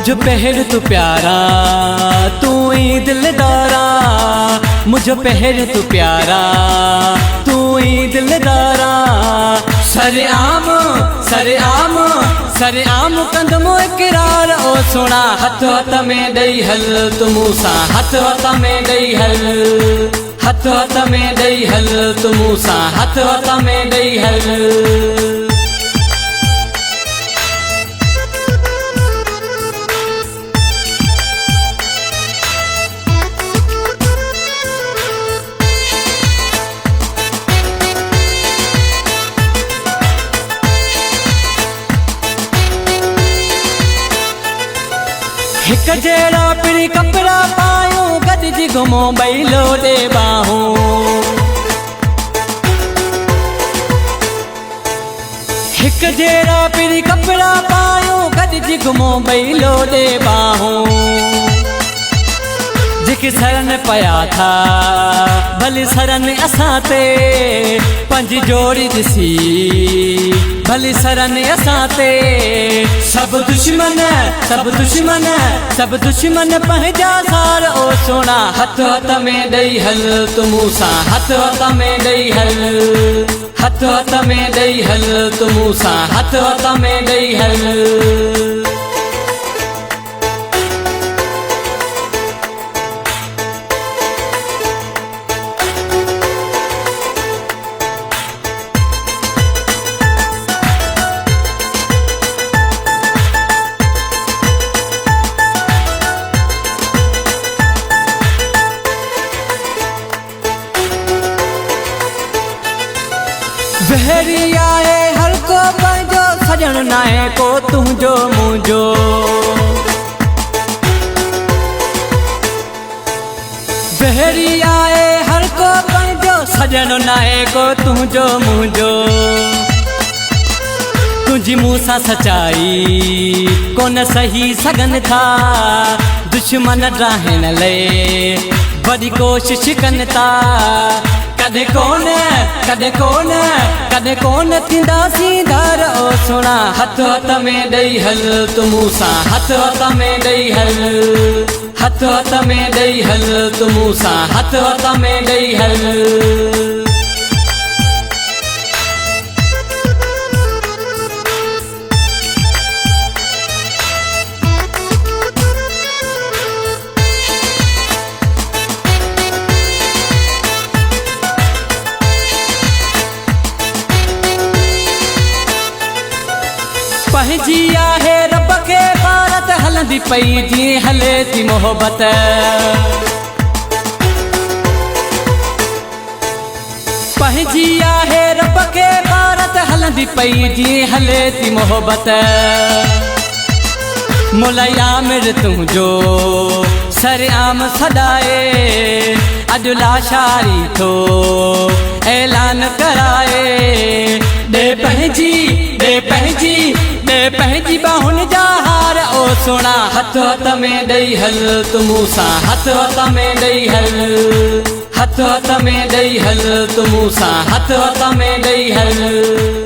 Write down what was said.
मुझे पहर तू प्यारा तू ही दिलदारा, मुझे पहर तू प्यारा तू ही दिलदारा। सरे आम सरे आम सरे आम कंदमो इकरार ओ सोना, हथ हथ में दई हल तू मूसा, हथ हथ में दई हल, हथ हथ में दई हल तू मूसा, हथ हथ में दई हल। हिक जहिड़ा पिरी कपिड़ा पायूं, गॾिजी घुमो ॿई लोॾे ॿाहूं। हिक जहिड़ा पिरी कपिड़ा पायूं, गॾिजी घुमो ॿई लोॾे ॿाहूं। जेके सरन पया था भली सरन असां ते, पंज जोड़ी ॾिसी भली सरन असां ते। सब दुश्मन सब दुश्मन सब दुश्मन पंहिंजा सार ओ सोना, हथ हथ में ॾई हल तू मूसा, हथ हथ में ॾई हल, हथ हथ में ॾई हल तू मूसा, हथ हथ में ॾई हल। बहरी आए हर को पंहिंजो, सजन नाहे को तुंहिंजो मुंहिंजो। बहरी आए हर को पंहिंजो, सजन नाहे को तुंहिंजो मुंहिंजो। तुंहिंजी मूंसां सचाई कोन सही सघनि था, दुश्मन ॾाहिण लाइ वॾी कोशिश कनि था। कदे कोन कदे कोन कदे कोन थींदासीं धार ओ सोना, हथ हथ में ॾई हल तू मूसा, हथ हथ में ॾई हल, हथ हथ में ॾई हल तू मूसा, हथ हथ में ॾई हल। पंहिंजी आहे रब खे भारत, हलंदी पई जीअं हले थी मोहबत। पंहिंजी आहे रब खे भारत, हलंदी पई जीअं हले थी मोहबत। मुलैया मिर तुंहिंजो सरे आम सदाए, अॼु लाशारी थो ऐलान कराए। ॾे पंहिंजी ॾे पंहिंजी ॾे पंहिंजी ॿाहुनि जा हार ओ सोना, हथ हथ में ॾई हल तू मूसा, हथ हथ में ॾई हल, हथ हथ में ॾई हल तू मूसा, हथ हथ में ॾई हल।